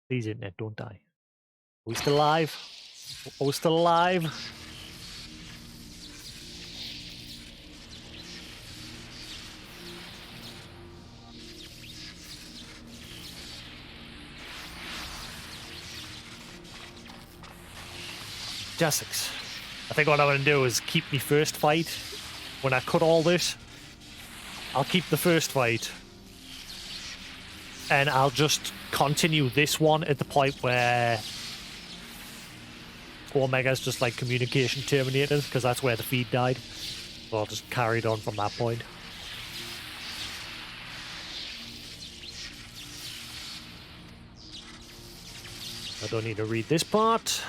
Please, internet, don't die. Are we still alive? Are we still alive? Jasix. I think what I'm going to do is keep me first fight. When I cut all this, I'll keep the first fight. And I'll just continue this one at the point where Omega's just like communication terminated, because that's where the feed died. So I'll just carry it on from that point. I don't need to read this part.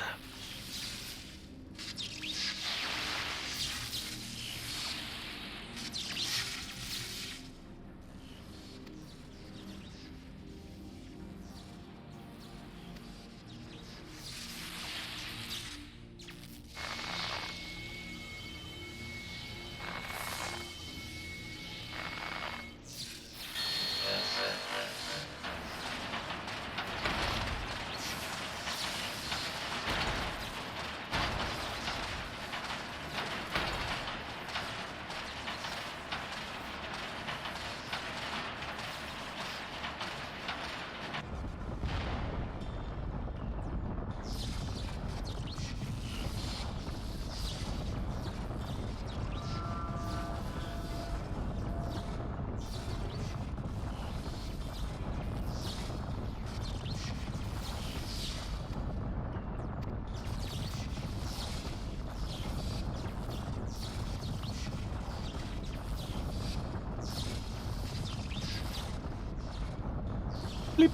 Bleep.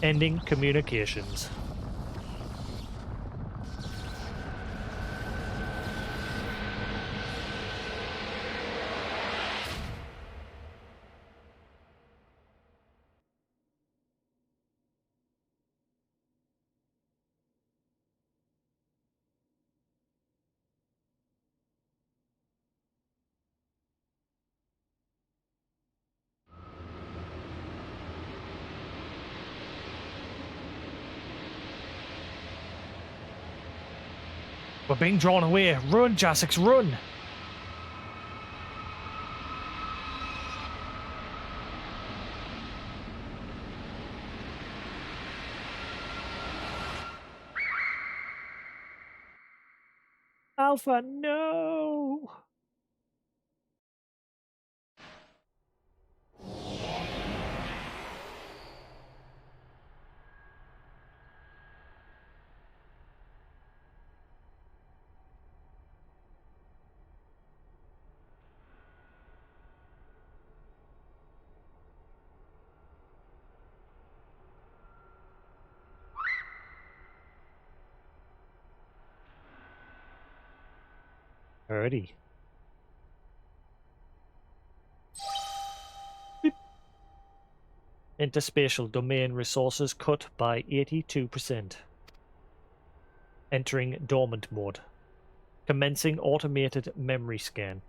Ending communications. We're being drawn away. Run, Jasix, run! Alpha, no! Alrighty. Beep. Interspatial domain resources cut by 82%. Entering dormant mode. Commencing automated memory scan.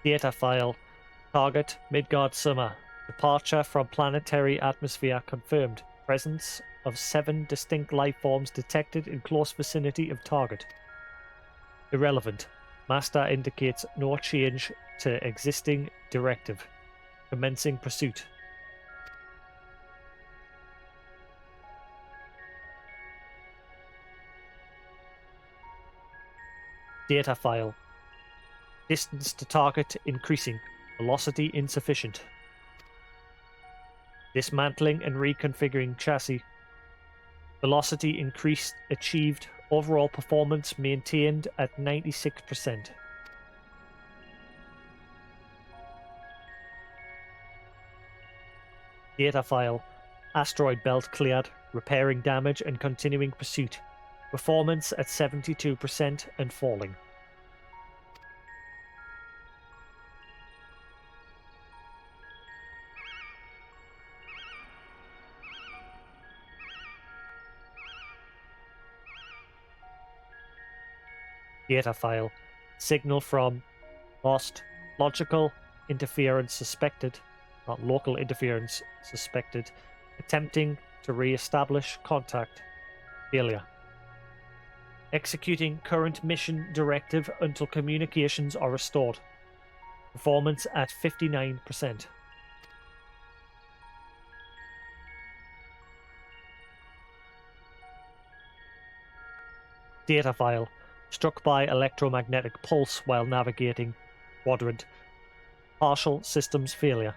Data file. Target Midgard Summer. Departure from planetary atmosphere confirmed. Presence of 7 distinct life forms detected in close vicinity of target. Irrelevant. Master indicates no change to existing directive. Commencing pursuit. Data file. Distance to target increasing. Velocity insufficient. Dismantling and reconfiguring chassis. Velocity increased achieved. Overall performance maintained at 96%. Data file. Asteroid belt cleared. Repairing damage and continuing pursuit. Performance at 72% and falling. Data file. Signal from lost. Logical interference suspected. Not local interference suspected. Attempting to re-establish contact. Failure. Executing current mission directive until communications are restored. Performance at 59%. Data file. Struck by electromagnetic pulse while navigating quadrant. Partial systems failure.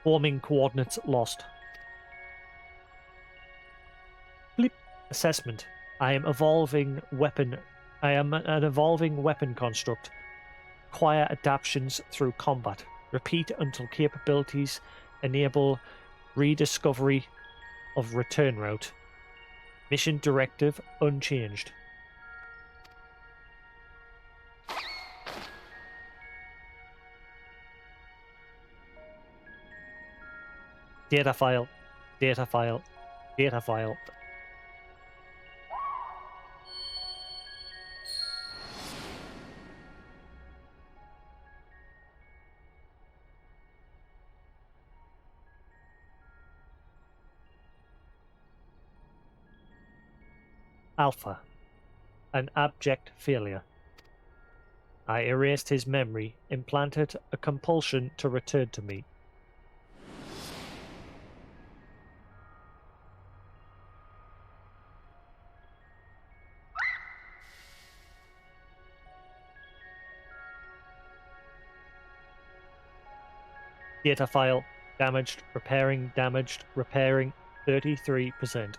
Forming coordinates lost. Bleep. Assessment. I am an evolving weapon construct. Acquire adaptations through combat. Repeat until capabilities enable rediscovery of return route. Mission directive unchanged. Data file. Data file. Data file. Alpha. An abject failure. I erased his memory, implanted a compulsion to return to me. Data file. Damaged, repairing, 33%.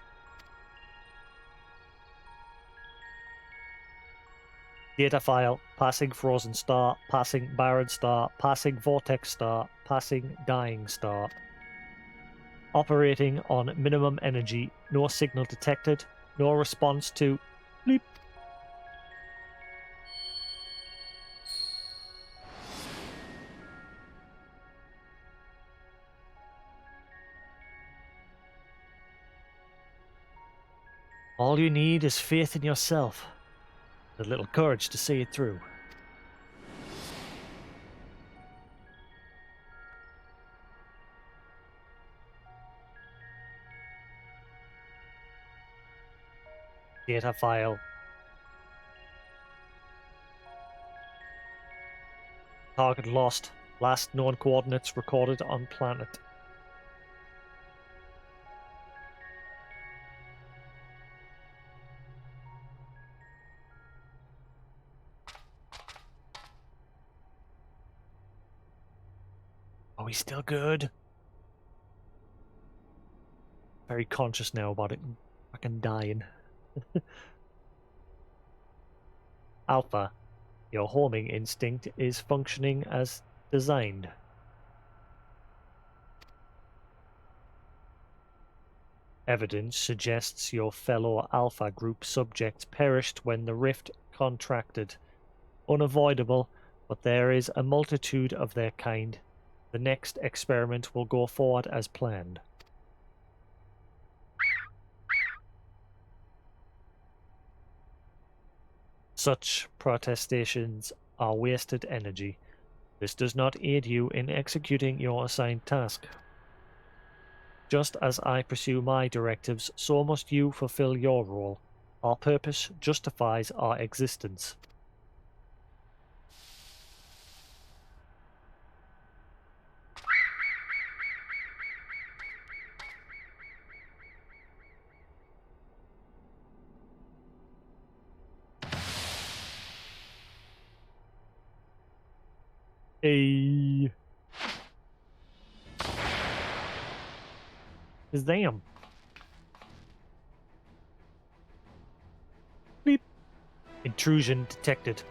Data file. Passing frozen star, passing barren star, passing vortex star, passing dying star. Operating on minimum energy, no signal detected, no response to bleep. All you need is faith in yourself. A little courage to see it through. Data file. Target lost. Last known coordinates recorded on planet. Are we still good? Very conscious now about it. Fucking dying. Alpha. Your homing instinct is functioning as designed. Evidence suggests your fellow Alpha Group subjects perished when the rift contracted. Unavoidable, but there is a multitude of their kind. The next experiment will go forward as planned. Such protestations are wasted energy. This does not aid you in executing your assigned task. Just as I pursue my directives, so must you fulfill your role. Our purpose justifies our existence. Hey. Damn. Bleep. Intrusion detected.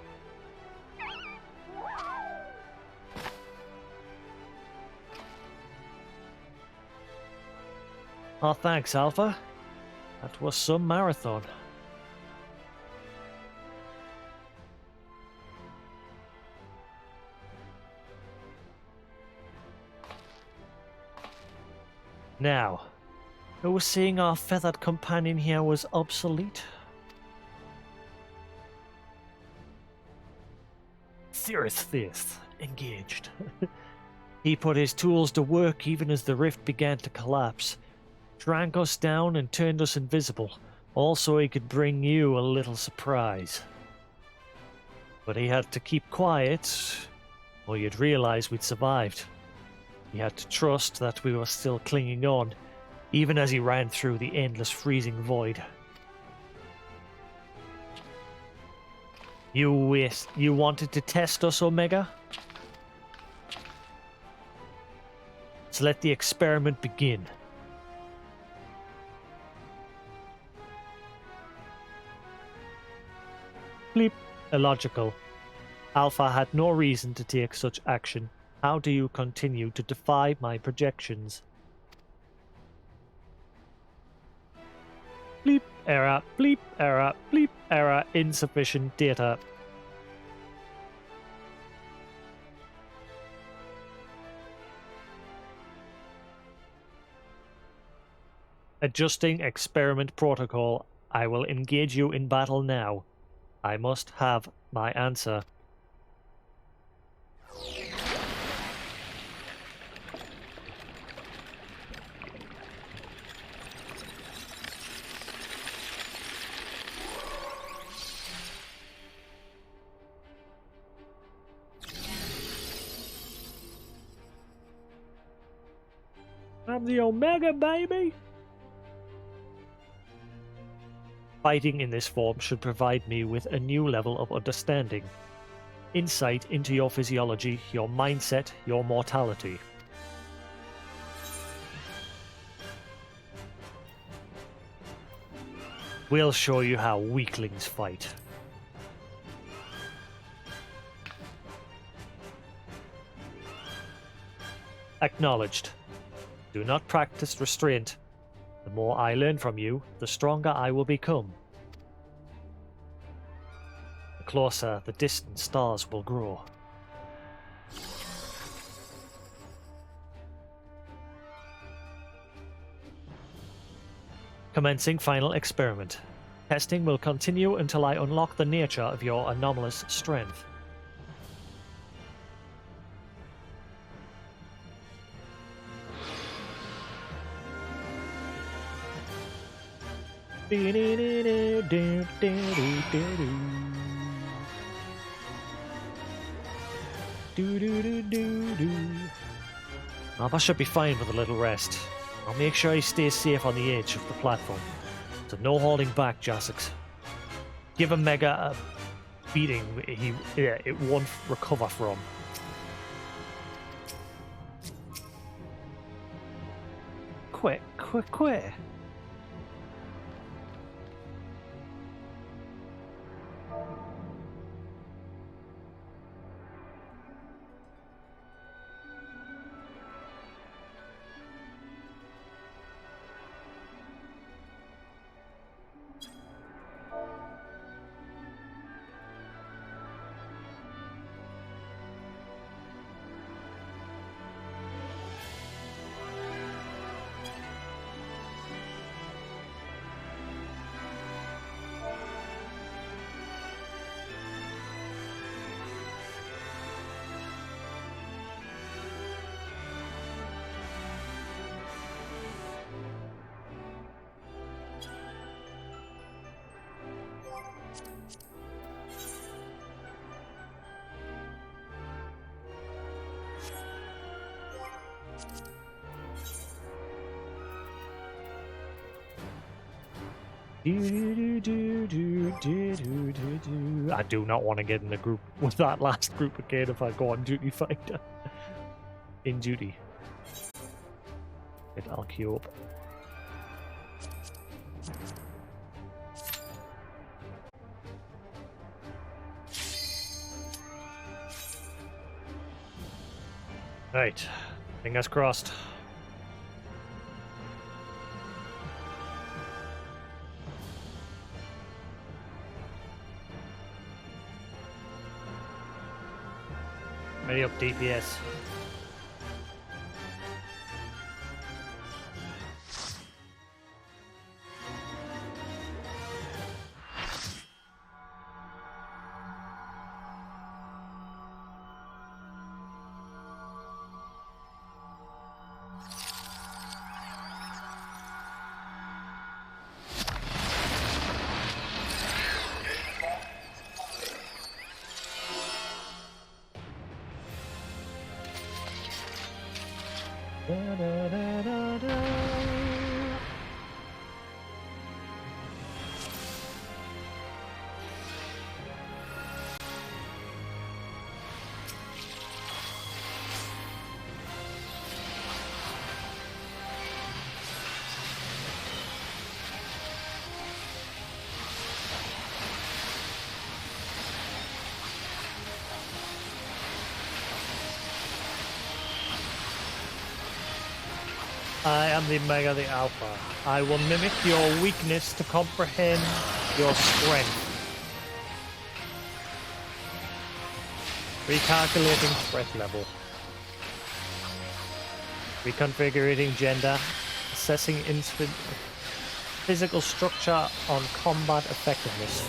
Oh, thanks, Alpha. That was some marathon. Now, who was saying our feathered companion here was obsolete? Cirrus Fifth, engaged. He put his tools to work even as the rift began to collapse. Drank us down and turned us invisible, all so he could bring you a little surprise. But he had to keep quiet, or you'd realize we'd survived. He had to trust that we were still clinging on, even as he ran through the endless freezing void. You wanted to test us, Omega? So let the experiment begin. Bleep. Illogical. Alpha had no reason to take such action. How do you continue to defy my projections? Bleep error, bleep error, bleep error, insufficient data. Adjusting experiment protocol. I will engage you in battle now. I must have my answer. I'm the Omega, baby! Fighting in this form should provide me with a new level of understanding. Insight into your physiology, your mindset, your mortality. We'll show you how weaklings fight. Acknowledged. Do not practice restraint. The more I learn from you, the stronger I will become. The closer the distant stars will grow. Commencing final experiment. Testing will continue until I unlock the nature of your anomalous strength. Oh, that should be fine with a little rest. I'll make sure he stays safe on the edge of the platform. So no holding back, Jasix. Give Omega a beating it won't recover from. Kweh. I do not want to get in the group with that last group again if I go on duty fighter. In duty. I'll queue up. Right. Fingers crossed. Ready up, DPS. I am the Omega, the Alpha. I will mimic your weakness to comprehend your strength. Recalculating threat level. Reconfiguring gender. Assessing physical structure on combat effectiveness.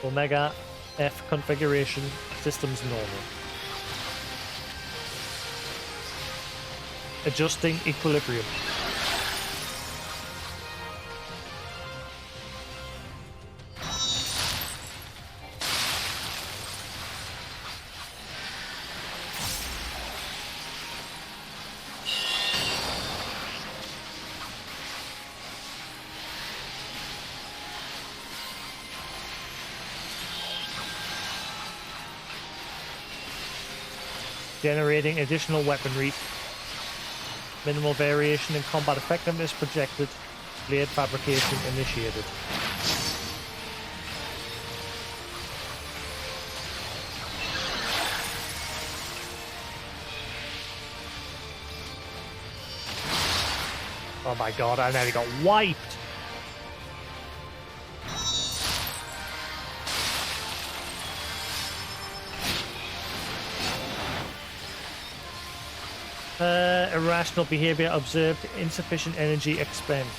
Omega F configuration, systems normal. Adjusting equilibrium. Generating additional weaponry. Minimal variation in combat effectiveness projected. Blade fabrication initiated. Oh my god, I nearly got wiped! Irrational behavior observed. Insufficient energy expenditure.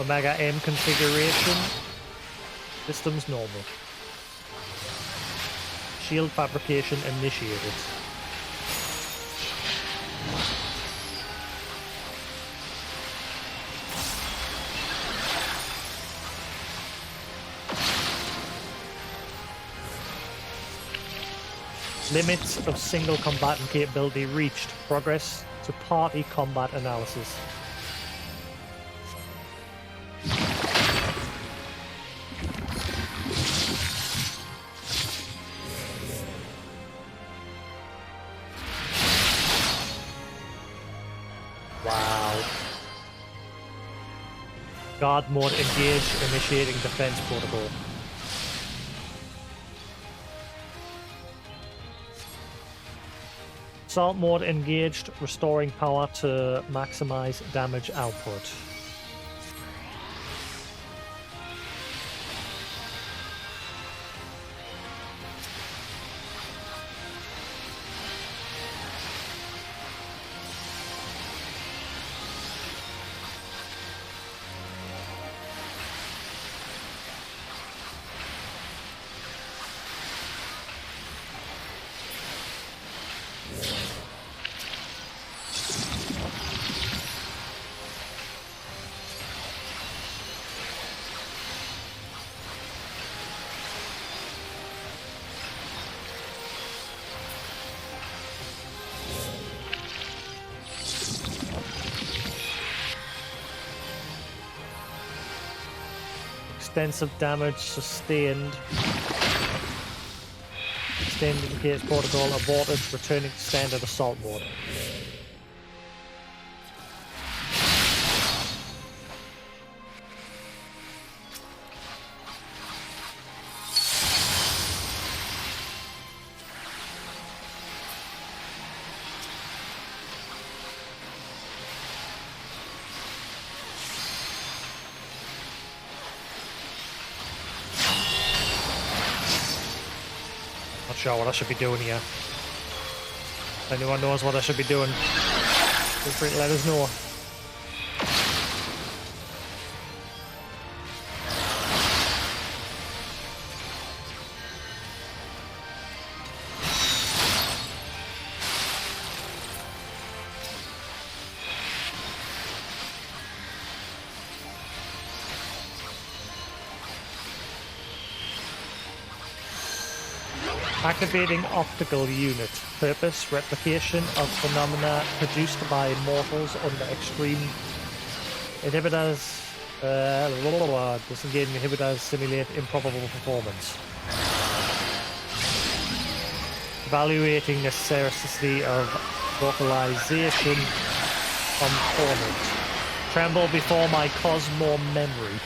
Omega M configuration. Systems normal. Shield fabrication initiated. Limits of single combatant capability reached. Progress to party combat analysis. Wow. Guard mode engaged, initiating defense protocol. Assault mode engaged, restoring power to maximize damage output. Extensive damage sustained. Sustained indicates protocol aborted, returning to standard assault mode. Not sure what I should be doing here. If anyone knows what I should be doing, feel free to let us know. Activating optical unit. Purpose, replication of phenomena produced by mortals under extreme inhibitors. Disengaging inhibitors simulate improbable performance. Evaluating necessity of vocalization component. Tremble before my Cosmo memory.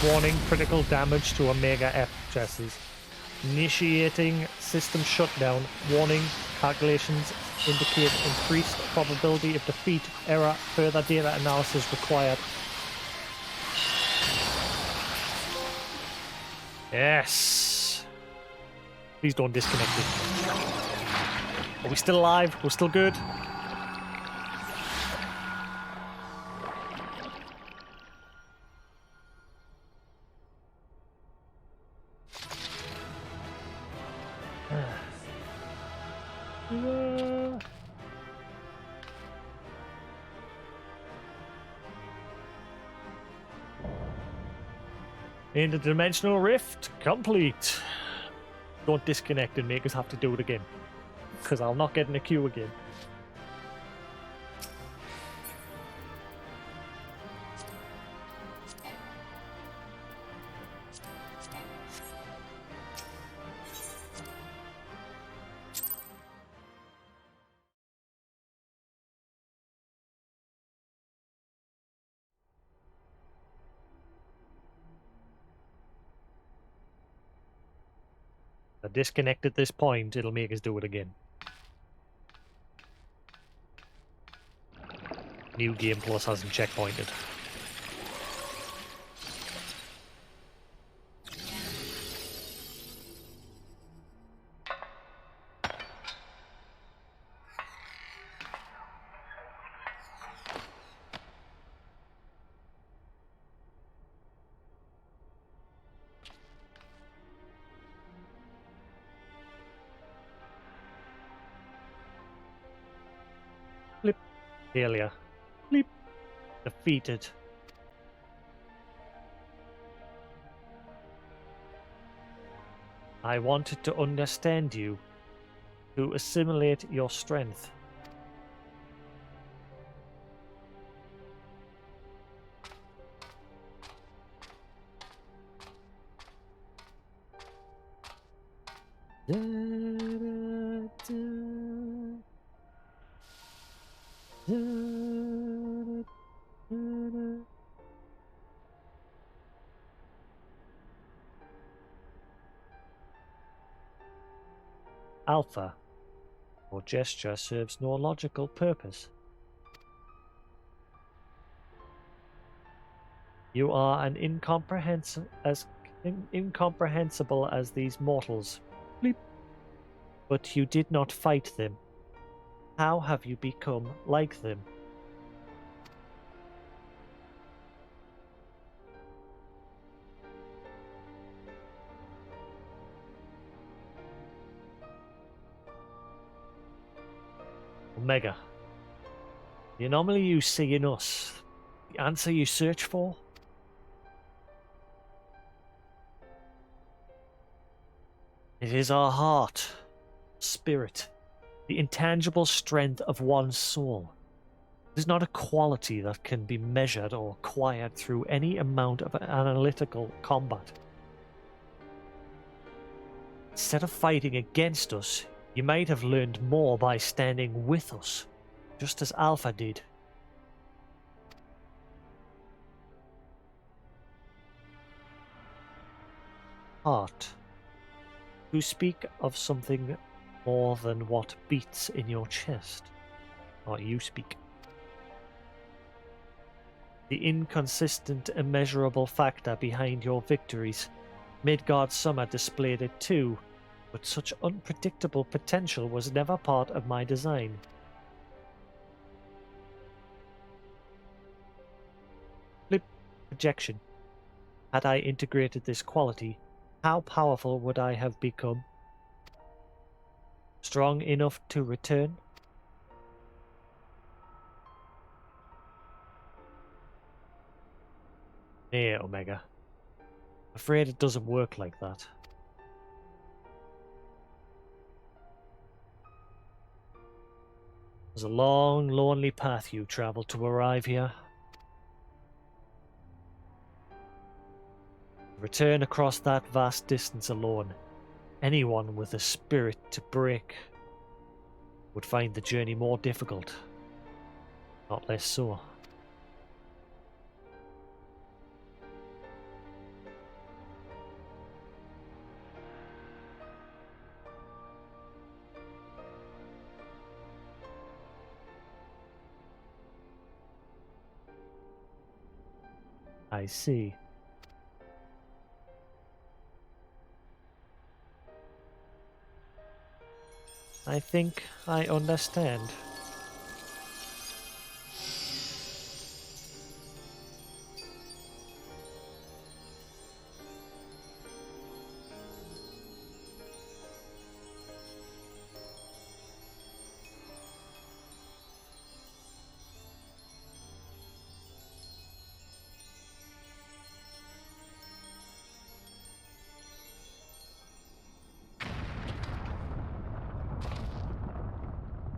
Warning, critical damage to Omega F chassis. Initiating system shutdown. Warning, calculations indicate increased probability of defeat. Error, further data analysis required. Yes! Please don't disconnect it. Are we still alive? We're still good? Interdimensional rift complete. Don't disconnect and make us have to do it again, because I'll not get in a queue again. I disconnect at this point, it'll make us do it again. New Game Plus hasn't checkpointed. Flip. Failure. Flip. Defeated. I wanted to understand you, to assimilate your strength. Da, da, da. Da, da, da. Alpha. Your gesture serves no logical purpose. You are an incomprehensible as these mortals. Bleep. But you did not fight them. How have you become like them? Omega. The anomaly you see in us, the answer you search for, It is our heart, spirit, the intangible strength of one's soul. It is not a quality that can be measured or acquired through any amount of analytical combat. Instead of fighting against us, you might have learned more by standing with us, just as Alpha did. Heart. To speak of something more than what beats in your chest, or you speak. The inconsistent, immeasurable factor behind your victories. Midgard Summer displayed it too, but such unpredictable potential was never part of my design. Flip projection. Had I integrated this quality, how powerful would I have become? Strong enough to return? Nay, Omega. Afraid it doesn't work like that. It was a long, lonely path you travelled to arrive here. To return across that vast distance alone, anyone with a spirit to break would find the journey more difficult, not less so. I see. I think I understand.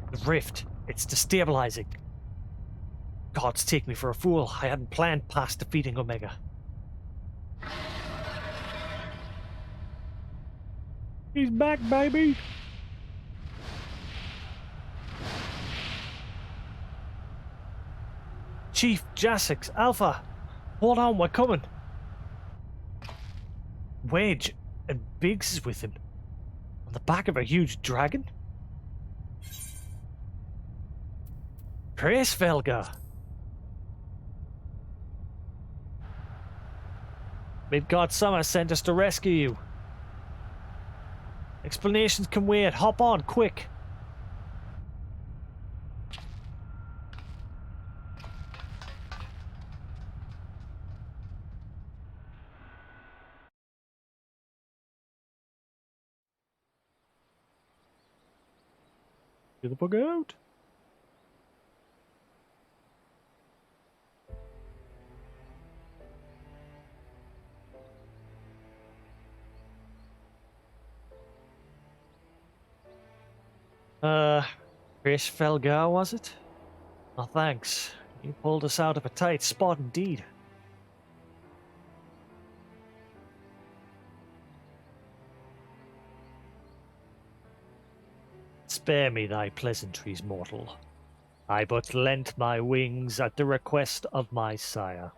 The rift, it's destabilizing. Gods take me for a fool. I hadn't planned past defeating Omega. He's back, baby! Chief, Jasix, Alpha! Hold on, we're coming! Wedge and Biggs is with him. On the back of a huge dragon? Kreisvelga! Midgard Summer sent us to rescue you. Explanations can wait. Hop on, quick! Get the fuck out! Chris Felgar, was it? Oh, thanks. You pulled us out of a tight spot indeed. Spare me thy pleasantries, mortal. I but lent my wings at the request of my sire.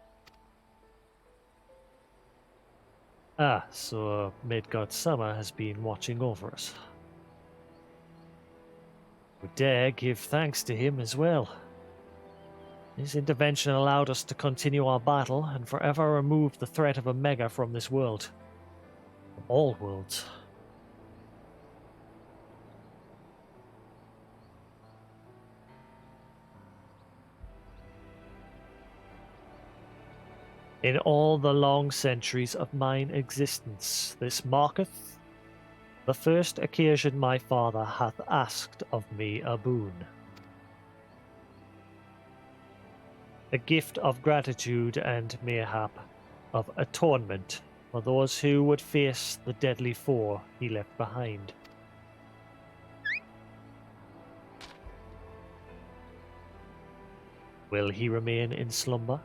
Ah, so Midgard Summer has been watching over us. We dare give thanks to him as well. His intervention allowed us to continue our battle and forever remove the threat of Omega from this world. From all worlds. In all the long centuries of mine existence, this marketh the first occasion my father hath asked of me a boon. A gift of gratitude and mayhap of atonement for those who would face the deadly foe he left behind. Will he remain in slumber?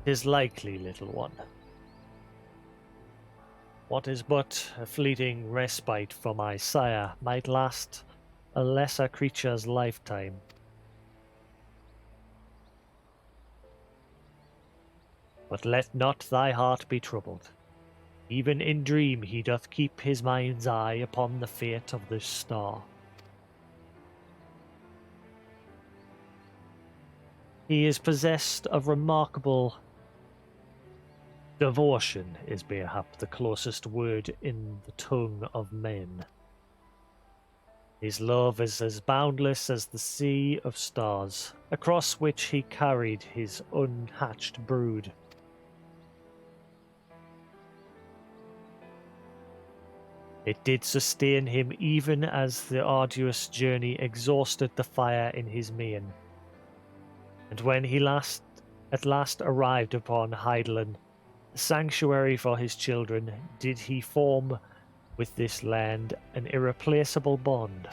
'Tis likely, little one. What is but a fleeting respite for my sire might last a lesser creature's lifetime. But let not thy heart be troubled. Even in dream he doth keep his mind's eye upon the fate of this star. He is possessed of remarkable devotion, is perhaps the closest word in the tongue of men. His love is as boundless as the sea of stars, across which he carried his unhatched brood. It did sustain him even as the arduous journey exhausted the fire in his mien. And when he at last arrived upon Heidelin, the sanctuary for his children, did he form with this land an irreplaceable bond.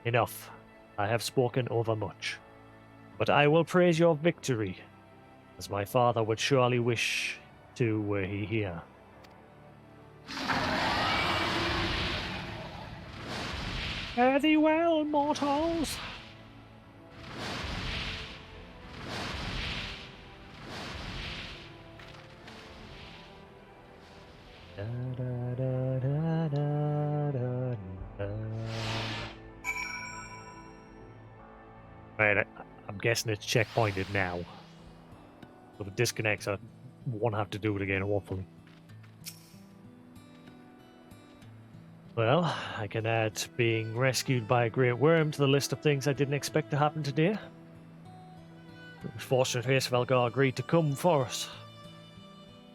Enough. I have spoken overmuch. But I will praise your victory, as my father would surely wish to were he here. Fare thee well, mortals! Da, da, da, da, da, da, da. Right, I'm guessing it's checkpointed now. So if it disconnects, I won't have to do it again, hopefully. Well, I can add being rescued by a great worm to the list of things I didn't expect to happen today. It was fortunate Hraesvelgar agreed to come for us.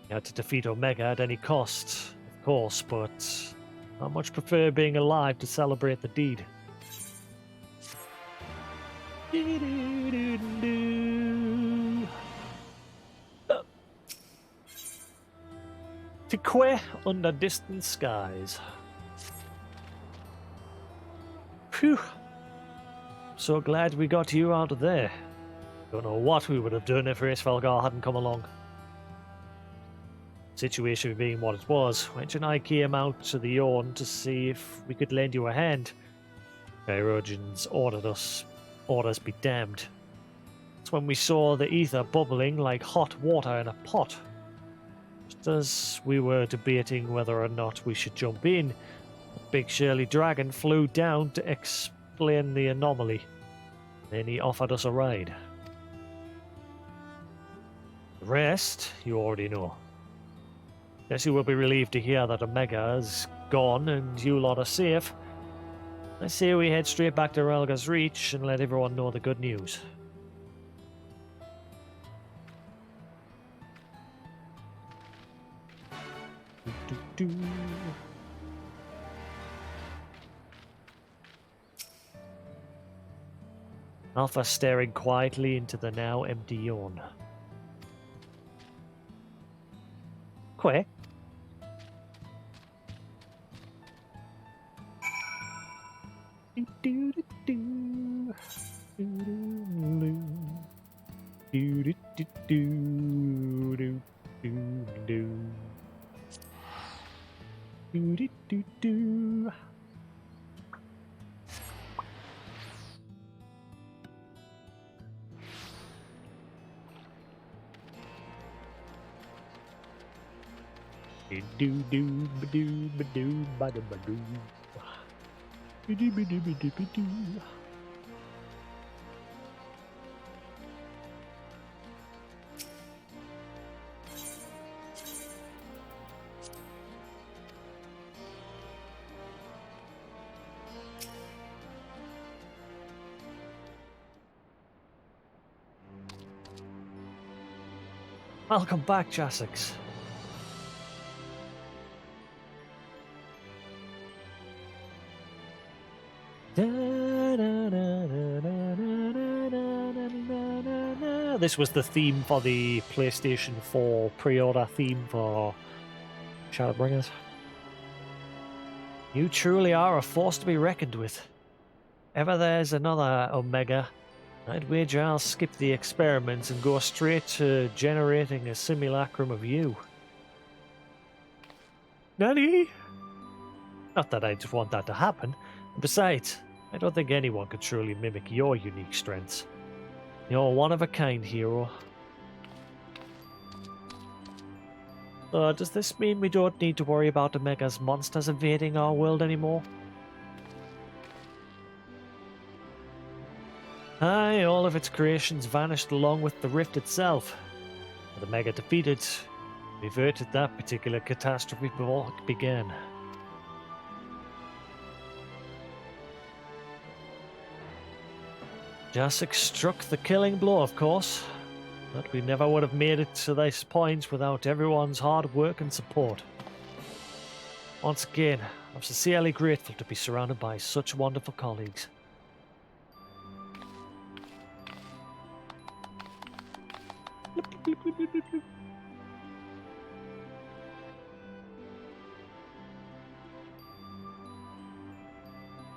We had to defeat Omega at any cost, of course, but I much prefer being alive to celebrate the deed. To Kweh under distant skies. Phew. So glad we got you out of there. Don't know what we would have done if Hraesvelgar hadn't come along. Situation being what it was, Wench and I came out to the Yorn to see if we could lend you a hand. Chirurgeons orders be damned. That's when we saw the ether bubbling like hot water in a pot. Just as we were debating whether or not we should jump in, the big Shirley dragon flew down to explain the anomaly. Then he offered us a ride. The rest, you already know. Guess you will be relieved to hear that Omega is gone and you lot are safe. I say we head straight back to Relga's Reach and let everyone know the good news. Alpha staring quietly into the now empty Yorn. Kweh? Welcome back, Jasix. This was the theme for the PlayStation 4 pre-order theme for Shadowbringers. You truly are a force to be reckoned with. Ever there's another Omega, I'd wager I'll skip the experiments and go straight to generating a simulacrum of you. Nanny? Not that I just want that to happen. Besides, I don't think anyone could truly mimic your unique strengths. You're one of a kind, hero. So, does this mean we don't need to worry about Omega's monsters invading our world anymore? Aye, all of its creations vanished along with the rift itself. The Omega defeated, reverted that particular catastrophe before it began. Jasix struck the killing blow, of course, but we never would have made it to this point without everyone's hard work and support. Once again, I'm sincerely grateful to be surrounded by such wonderful colleagues.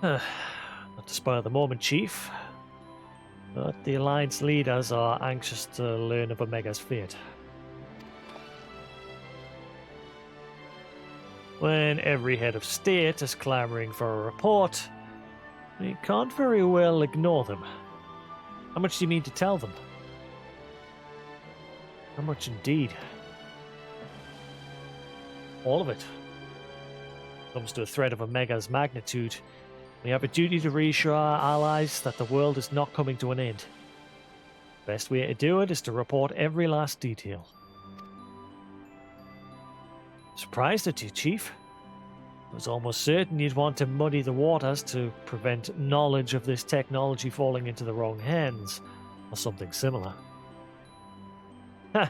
Not to spoil the moment, Chief, but the Alliance leaders are anxious to learn of Omega's fate. When every head of state is clamoring for a report, we can't very well ignore them. How much do you mean to tell them? How much indeed? All of it. Comes to a threat of Omega's magnitude, we have a duty to reassure our allies that the world is not coming to an end. The best way to do it is to report every last detail. Surprised at you, Chief. I was almost certain you'd want to muddy the waters to prevent knowledge of this technology falling into the wrong hands, or something similar. I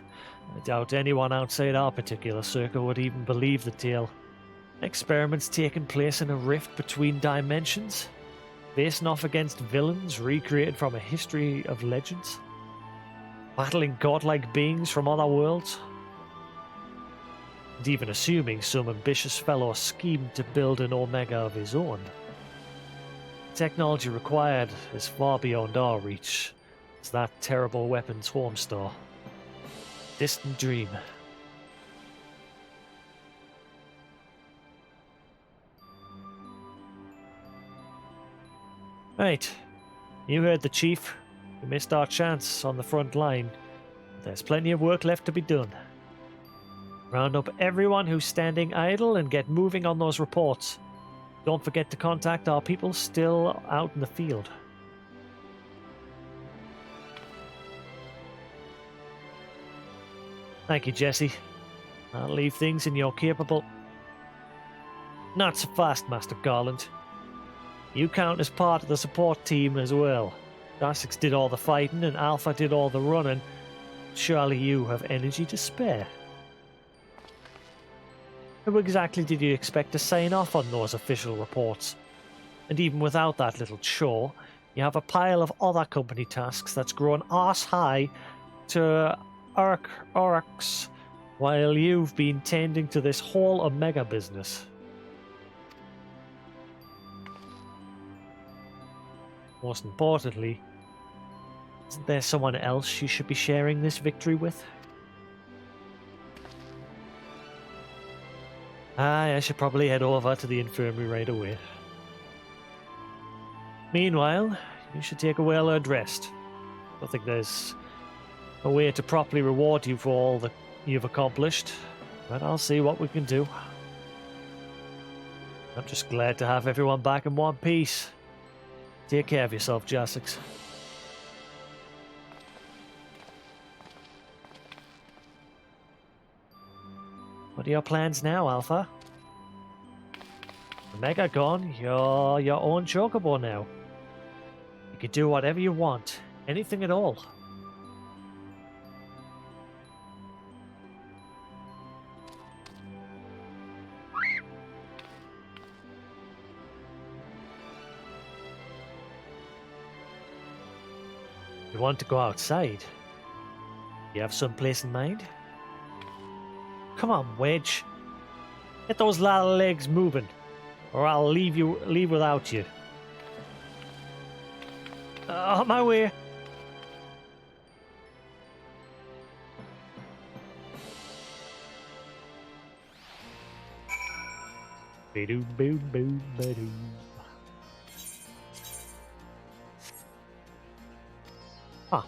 doubt anyone outside our particular circle would even believe the tale. Experiments taking place in a rift between dimensions, facing off against villains recreated from a history of legends, battling godlike beings from other worlds, and even assuming some ambitious fellow schemed to build an Omega of his own. The technology required is far beyond our reach. It's that terrible weapons home store. Distant dream. Right, you heard the Chief. We missed our chance on the front line, but there's plenty of work left to be done. Round up everyone who's standing idle and get moving on those reports. Don't forget to contact our people still out in the field. Thank you, Jesse. I'll leave things in your capable... Not so fast, Master Garland. You count as part of the support team as well. Jasix did all the fighting and Alpha did all the running. Surely you have energy to spare. How exactly did you expect to sign off on those official reports? And even without that little chore, you have a pile of other company tasks that's grown arse-high to orcs while you've been tending to this whole Omega business. Most importantly, isn't there someone else you should be sharing this victory with? Aye, I should probably head over to the infirmary right away. Meanwhile, you should take a well-earned rest. I don't think there's a way to properly reward you for all that you've accomplished, but I'll see what we can do. I'm just glad to have everyone back in one piece. Take care of yourself, Jasix. What are your plans now, Alpha? Omega gone, you're your own chocobo now. You can do whatever you want, anything at all. You want to go outside? You have some place in mind? Come on, Wedge. Get those little legs moving, or I'll leave without you. On my way. Ba-doom, boom, boom, ba-doom. Huh.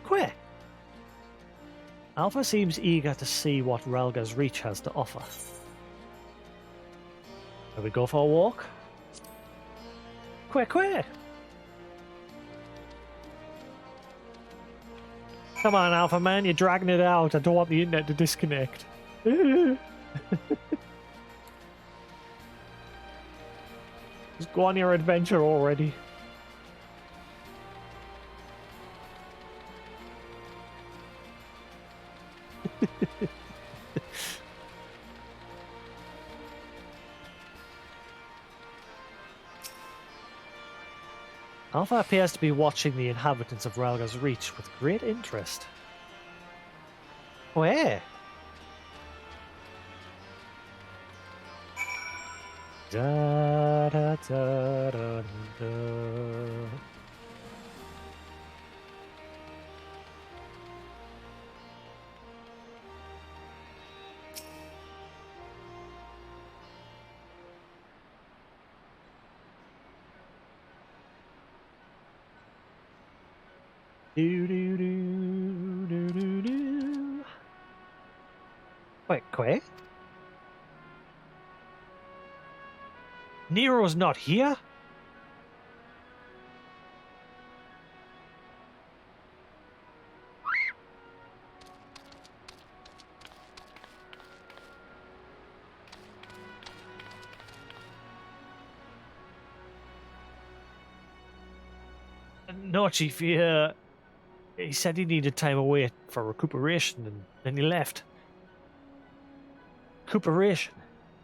Kweh. Alpha seems eager to see what Relga's Reach has to offer. Shall we go for a walk? Kweh. Come on, Alpha Man, you're dragging it out. I don't want the internet to disconnect. Just go on your adventure already. Alpha appears to be watching the inhabitants of Relga's Reach with great interest. Where? Da, da, da, da, da. Do do do do do do. Wait, Kweh? Nero's not here? No, Chief, he said he needed time away for recuperation, and then he left. Recuperation?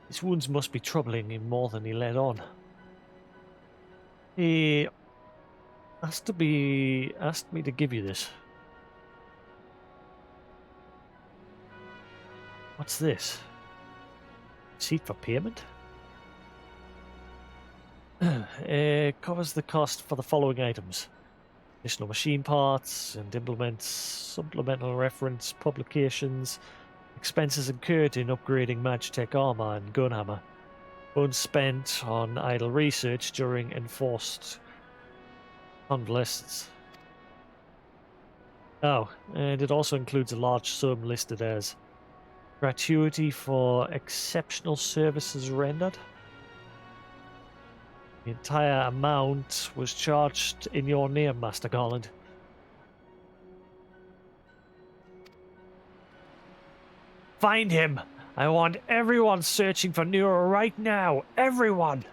His wounds must be troubling him more than he let on. He asked me to give you this. What's this? Receipt for payment? Covers the cost for the following items: additional machine parts and implements, supplemental reference publications, expenses incurred in upgrading Magitech armor and gunhammer, funds spent on idle research during enforced convalescence. Oh, and it also includes a large sum listed as gratuity for exceptional services rendered. The entire amount was charged in your name, Master Garland. Find him! I want everyone searching for Nero right now! Everyone!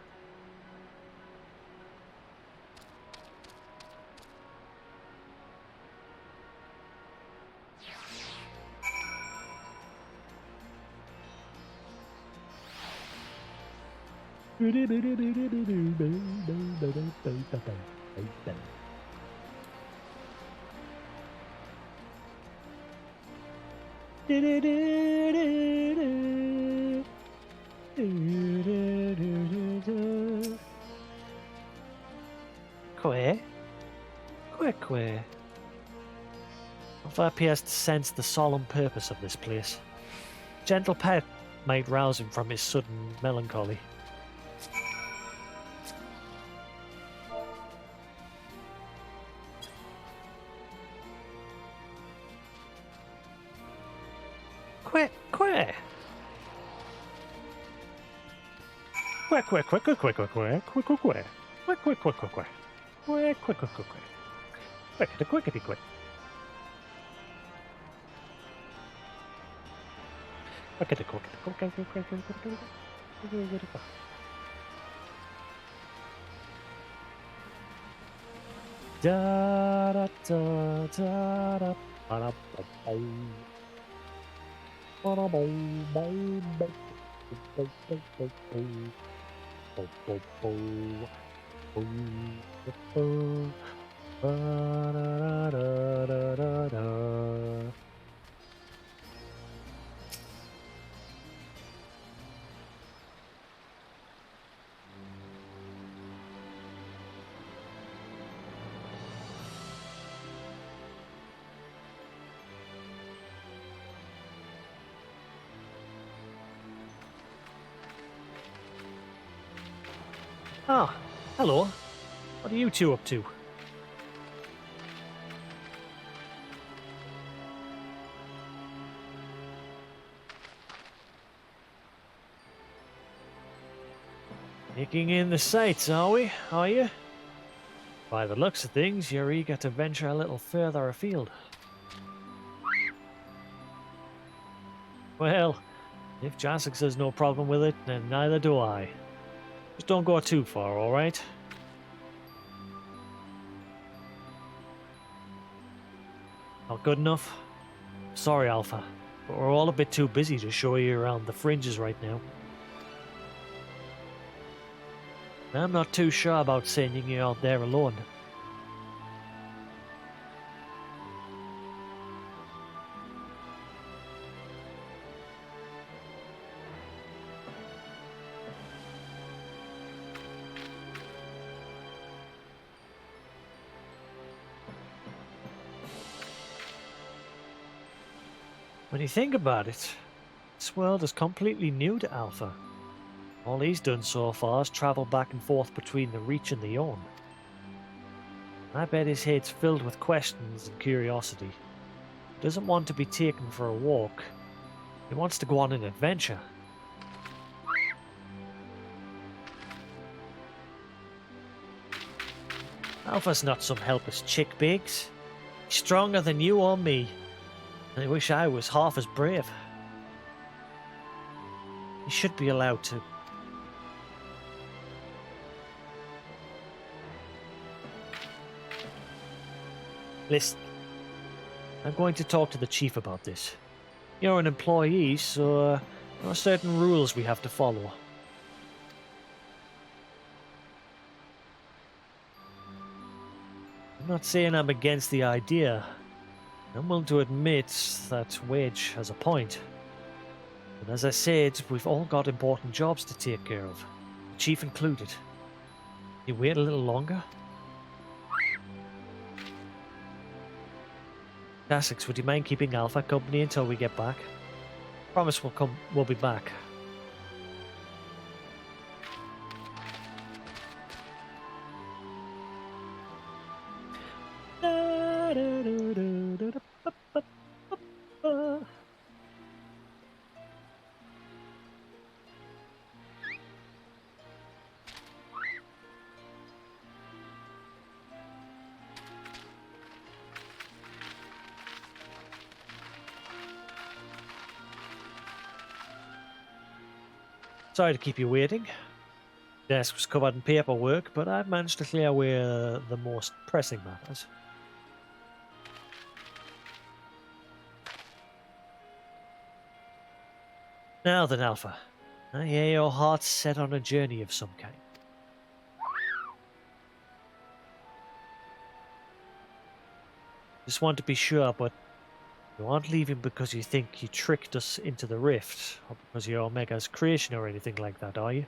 Kweh? Kweh. Alpha appears to sense the solemn purpose of this place. Gentle pet might rouse him from his sudden melancholy. Kweh. Da da da da da da da Ah, hello. What are you two up to? Taking in the sights, are we? Are you? By the looks of things, you're eager to venture a little further afield. Well, if Jasix has no problem with it, then neither do I. Just don't go too far, alright? Not good enough? Sorry, Alpha, but we're all a bit too busy to show you around the fringes right now. I'm not too sure about sending you out there alone. When you think about it, this world is completely new to Alpha. All he's done so far is travel back and forth between the Reach and the Yawn. I bet his head's filled with questions and curiosity. He doesn't want to be taken for a walk. He wants to go on an adventure. Alpha's not some helpless chick, Biggs. He's stronger than you or me. I wish I was half as brave. He should be allowed to. Listen, I'm going to talk to the chief about this. You're an employee, so there are certain rules we have to follow. I'm not saying I'm against the idea. I'm willing to admit that Wedge has a point. But as I said, we've all got important jobs to take care of, the chief included. You wait a little longer? Jasix, would you mind keeping Alpha company until we get back? Promise we'll be back. Sorry to keep you waiting. Desk was covered in paperwork, but I've managed to clear away the most pressing matters. Now then, Alpha, I hear your heart's set on a journey of some kind. Just want to be sure, but you aren't leaving because you think you tricked us into the rift, or because you're Omega's creation or anything like that, are you?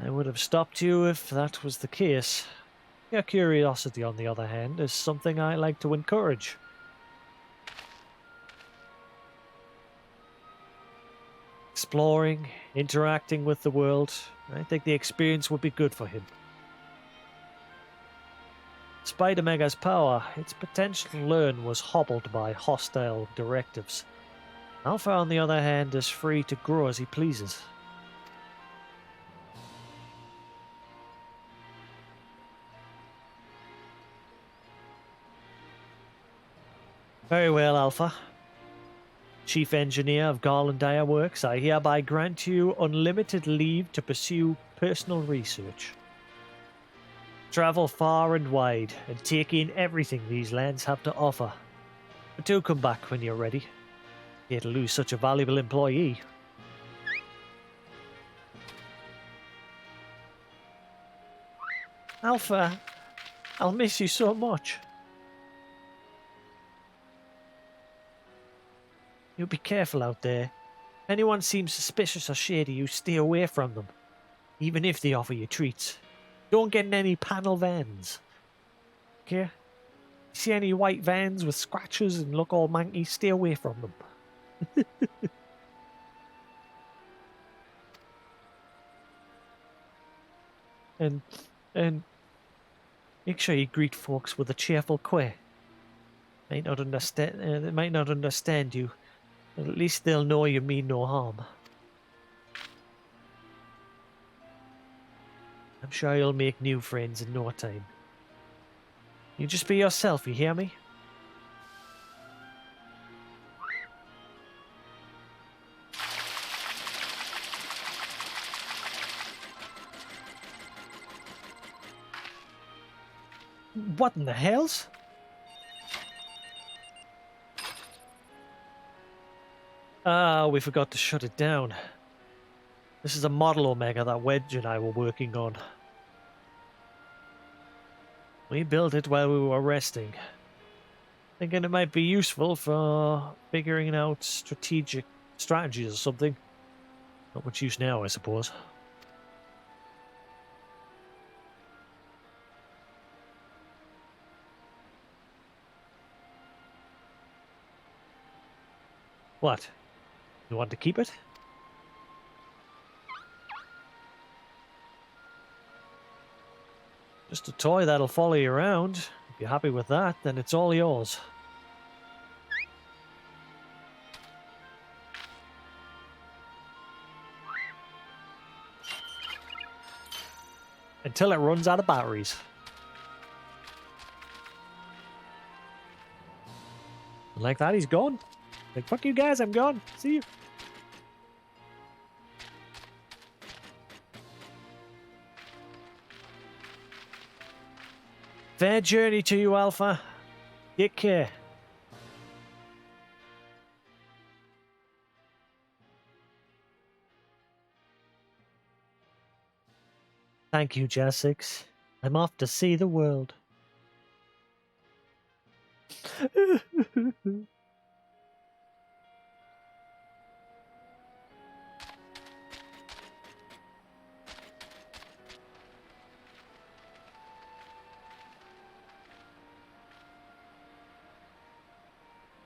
I would have stopped you if that was the case. Your curiosity, on the other hand, is something I like to encourage. Exploring, interacting with the world, I think the experience would be good for him. Despite Omega's power, its potential to learn was hobbled by hostile directives. Alpha, on the other hand, is free to grow as he pleases. Very well, Alpha. Chief Engineer of Garlandire Works, I hereby grant you unlimited leave to pursue personal research. Travel far and wide and take in everything these lands have to offer. But do come back when you're ready. You hate to lose such a valuable employee. Alpha, I'll miss you so much. You be careful out there. If anyone seems suspicious or shady, you stay away from them. Even if they offer you treats. Don't get in any panel vans. Okay? See any white vans with scratches and look all manky, stay away from them. and make sure you greet folks with a cheerful Kweh. They might not understand you, but at least they'll know you mean no harm. I'm sure you'll make new friends in no time. You just be yourself, you hear me? What in the hells? Ah, we forgot to shut it down. This is a model Omega that Wedge and I were working on. We built it while we were resting, thinking it might be useful for figuring out strategies or something. Not much use now, I suppose. What? You want to keep it? Just a toy that'll follow you around. If you're happy with that, then it's all yours. Until it runs out of batteries. Like that, he's gone. Like, fuck you guys, I'm gone. See you. Fair journey to you, Alpha. Take care. Thank you, Jasix. I'm off to see the world.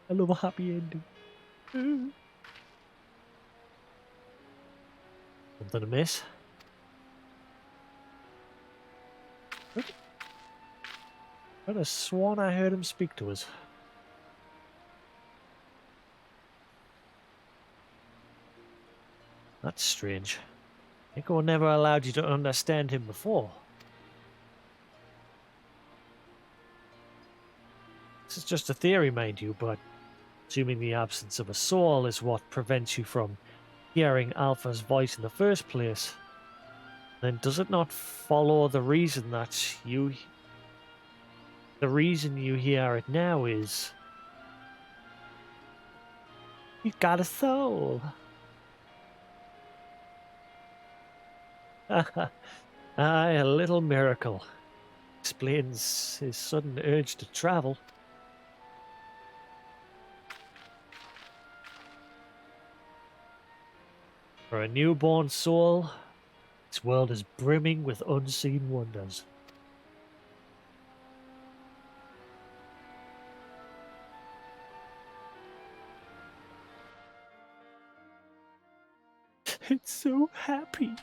I love a happy ending. Something amiss? I could have sworn I heard him speak to us. That's strange. Nico never allowed you to understand him before. This is just a theory, mind you, but assuming the absence of a soul is what prevents you from hearing Alpha's voice in the first place, then does it not follow the reason you hear it now is you've got a soul? Aye, a little miracle. Explains his sudden urge to travel. For a newborn soul, this world is brimming with unseen wonders. It's so happy.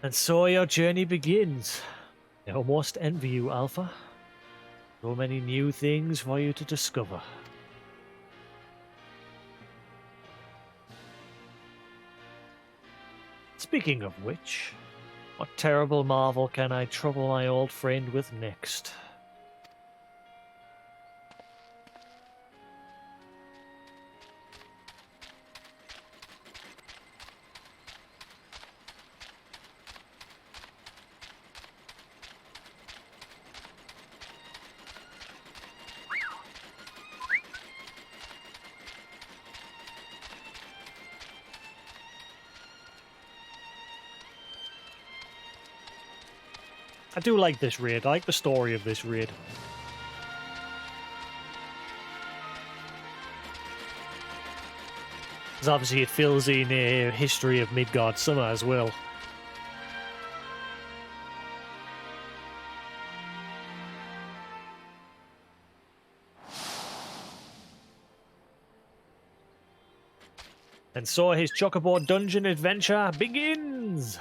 And so your journey begins. I almost envy you, Alpha. So many new things for you to discover. Speaking of which, what terrible marvel can I trouble my old friend with next? I do like this raid. I like the story of this raid. Because obviously it fills in a history of Midgard Summer as well. And so his Chocobo dungeon adventure begins!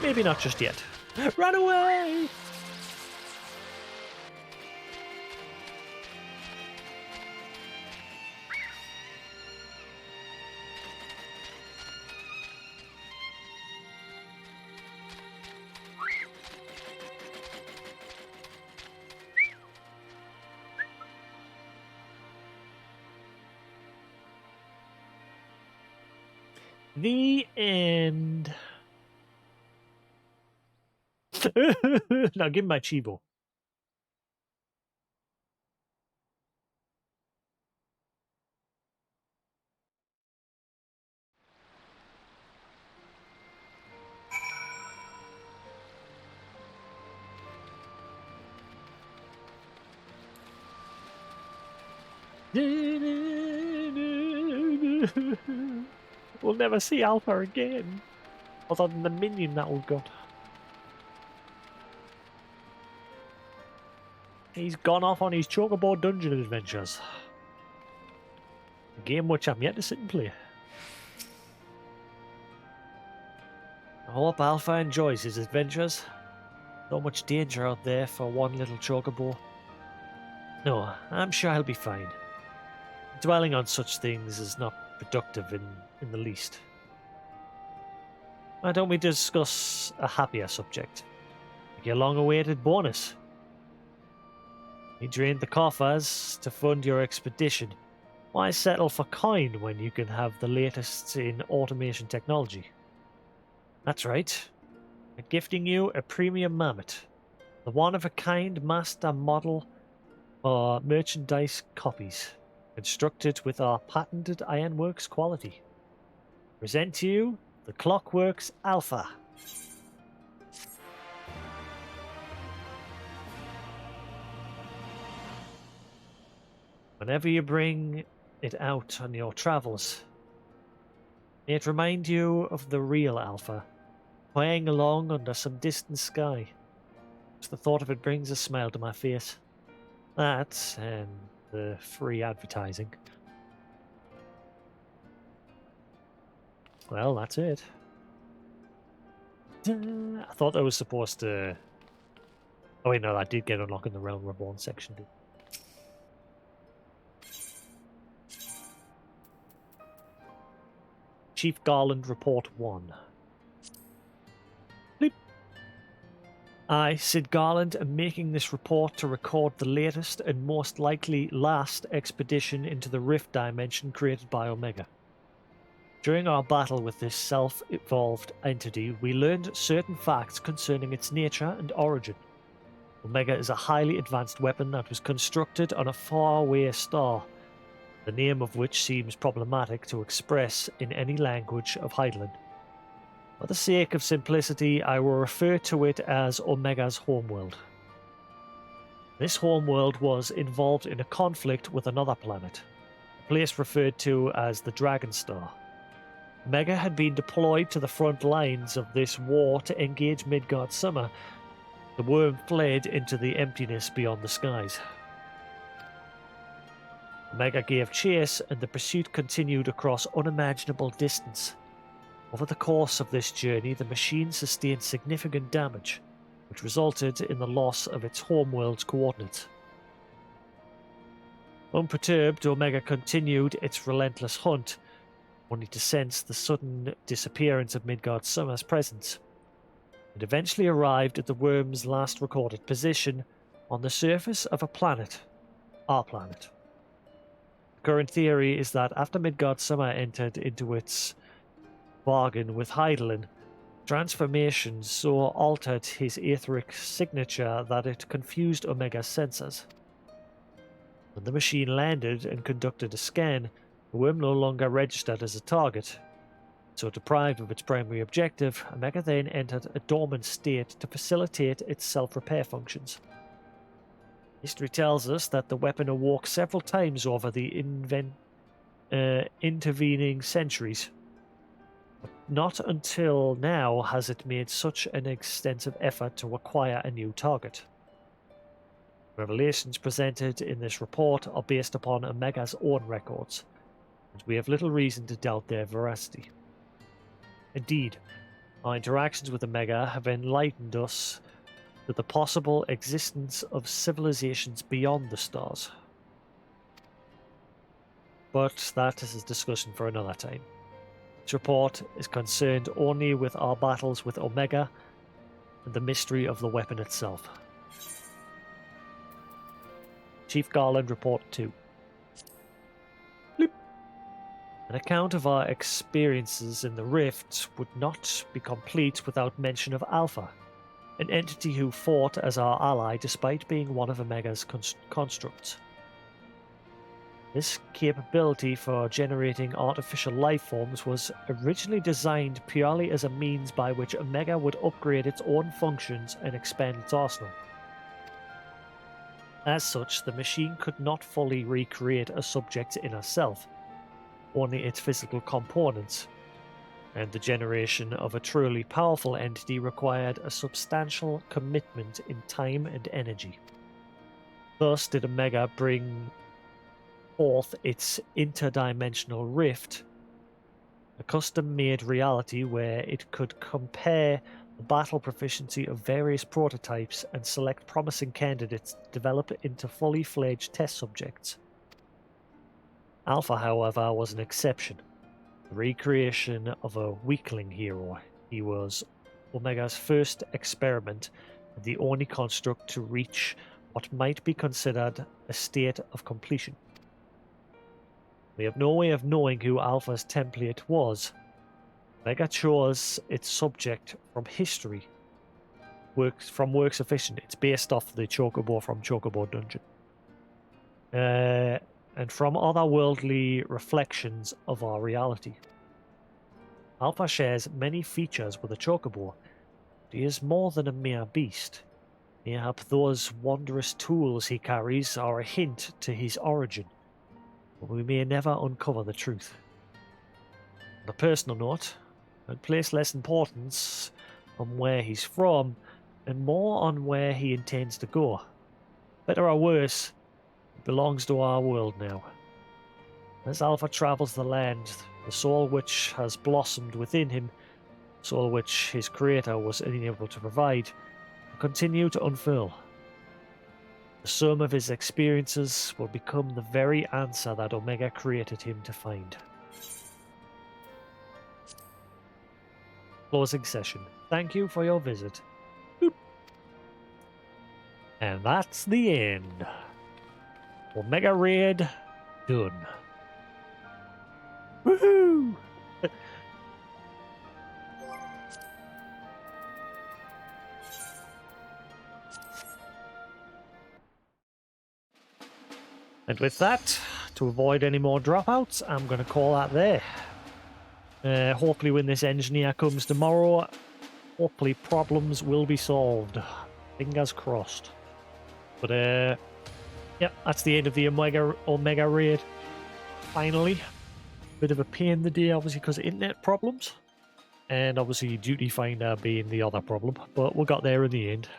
Maybe not just yet. Run away! The end. Now give me my Chibo. We'll never see Alpha again. Other than the minion that we've got. He's gone off on his Chocobo dungeon adventures. A game which I'm yet to sit and play. I hope Alpha enjoys his adventures. So much danger out there for one little Chocobo. No, I'm sure he'll be fine. Dwelling on such things is not productive in the least. Why don't we discuss a happier subject? Like your long-awaited bonus. You drained the coffers to fund your expedition. Why settle for coin when you can have the latest in automation technology? That's right. I'm gifting you a premium mammoth. The one-of-a-kind master model for merchandise copies. Constructed with our patented Ironworks quality. Present to you the Clockworks Alpha. Whenever you bring it out on your travels, may it remind you of the real Alpha, playing along under some distant sky. Just the thought of it brings a smile to my face. That and the free advertising. Well, that's it. I thought I was supposed to... Oh wait, no, that did get unlocked in the Realm Reborn section. Chief Garland Report 1. Bleep. I, Sid Garland, am making this report to record the latest and most likely last expedition into the Rift Dimension created by Omega. During our battle with this self-evolved entity, we learned certain facts concerning its nature and origin. Omega is a highly advanced weapon that was constructed on a faraway star, the name of which seems problematic to express in any language of Heidelin. For the sake of simplicity, I will refer to it as Omega's homeworld. This homeworld was involved in a conflict with another planet, a place referred to as the Dragon Star. Omega had been deployed to the front lines of this war to engage Midgard Summer. The worm fled into the emptiness beyond the skies. Omega gave chase, and the pursuit continued across unimaginable distance. Over the course of this journey, the machine sustained significant damage, which resulted in the loss of its homeworld's coordinates. Unperturbed, Omega continued its relentless hunt, only to sense the sudden disappearance of Midgard Summer's presence. It eventually arrived at the worm's last recorded position on the surface of a planet, our planet. The current theory is that after Midgard Summer entered into its bargain with Heidelin, transformation so altered his etheric signature that it confused Omega's sensors. When the machine landed and conducted a scan, the worm no longer registered as a target. So deprived of its primary objective, Omega then entered a dormant state to facilitate its self-repair functions. History tells us that the weapon awoke several times over the intervening centuries. But not until now has it made such an extensive effort to acquire a new target. Revelations presented in this report are based upon Omega's own records, and we have little reason to doubt their veracity. Indeed, our interactions with Omega have enlightened us to the possible existence of civilizations beyond the stars. But that is a discussion for another time. This report is concerned only with our battles with Omega and the mystery of the weapon itself. Chief Garland Report 2. Bloop. An account of our experiences in the Rift would not be complete without mention of Alpha, an entity who fought as our ally despite being one of Omega's constructs. This capability for generating artificial life forms was originally designed purely as a means by which Omega would upgrade its own functions and expand its arsenal. As such, the machine could not fully recreate a subject's inner self, only its physical components, and the generation of a truly powerful entity required a substantial commitment in time and energy. Thus did Omega bring forth its interdimensional rift, a custom-made reality where it could compare the battle proficiency of various prototypes and select promising candidates to develop into fully fledged test subjects. Alpha, however, was an exception. The recreation of a weakling hero. He was Omega's first experiment and the only construct to reach what might be considered a state of completion. We have no way of knowing who Alpha's template was. Omega chose its subject from history, from works of fiction. It's based off the Chocobo from Chocobo Dungeon. And from otherworldly reflections of our reality. Alpha shares many features with a Chocobo. He is more than a mere beast. Mayhap those wondrous tools he carries are a hint to his origin, but we may never uncover the truth. On a personal note, I'd place less importance on where he's from and more on where he intends to go. Better or worse, belongs to our world now. As Alpha travels the land, the soul which has blossomed within him, soul which his creator was unable to provide, will continue to unfurl. The sum of his experiences will become the very answer that Omega created him to find. Closing session. Thank you for your visit. Boop. And that's the end. Omega raid done. Woohoo! And with that, to avoid any more dropouts, I'm going to call that there. Hopefully when this engineer comes tomorrow, hopefully problems will be solved. Fingers crossed. But yeah, that's the end of the Omega raid. Finally. Bit of a pain in the day, obviously, because of internet problems. And obviously Duty Finder being the other problem. But we got there in the end.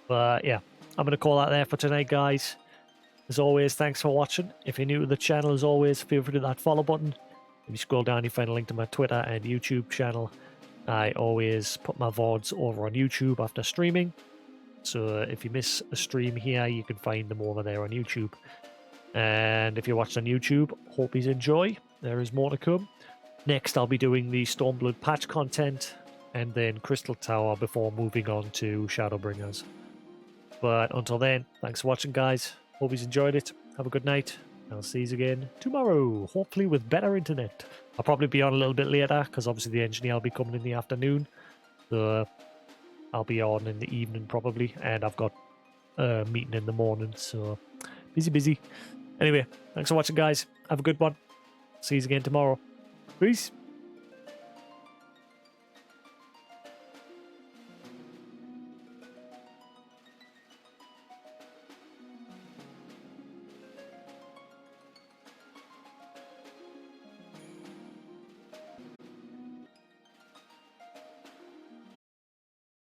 But yeah, I'm going to call that there for tonight, guys. As always, thanks for watching. If you're new to the channel, as always, feel free to hit that follow button. If you scroll down, you find a link to my Twitter and YouTube channel. I always put my VODs over on YouTube after streaming. So if you miss a stream here, you can find them over there on YouTube. And if you're watching on YouTube, hope you enjoy. There is more to come. Next, I'll be doing the Stormblood patch content and then Crystal Tower before moving on to Shadowbringers. But until then, thanks for watching, guys. Hope you enjoyed it. Have a good night. I'll see you again tomorrow, hopefully with better internet. I'll probably be on a little bit later because obviously the engineer will be coming in the afternoon. So I'll be on in the evening probably, and I've got a meeting in the morning, so busy. Anyway, thanks for watching, guys. Have a good one. See you again tomorrow. Peace.